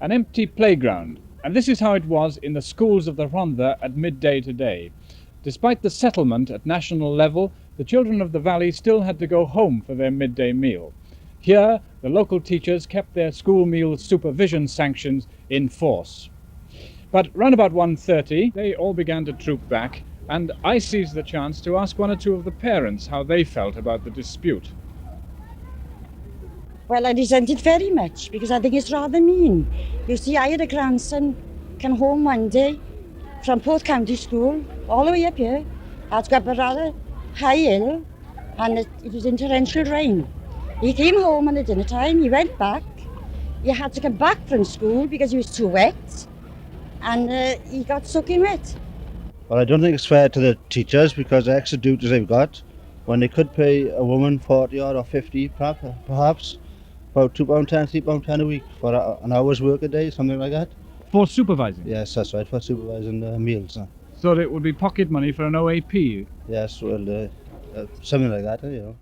An empty playground, and this is how it was in the schools of the Rhondda at midday today. Despite the settlement at national level, the children of the valley still had to go home for their midday meal. Here, the local teachers kept their school meal supervision sanctions in force. But round about 1:30, they all began to troop back, and I seized the chance to ask one or two of the parents how they felt about the dispute. Well, I resent it very much because I think it's rather mean. You see, I had a grandson come home one day from Porth County School, all the way up here. I'd got a rather high hill, and it was in torrential rain. He came home at the dinner time, he went back. He had to come back from school because he was too wet, and he got soaking wet. Well, I don't think it's fair to the teachers because the extra duties they've got, when they could pay a woman 40 odd or 50 perhaps, about £2.10, £3.10 a week for an hour's work a day, something like that. For supervising? Yes, that's right, for supervising meals. So it would be pocket money for an OAP? Yes, well, something like that, you know.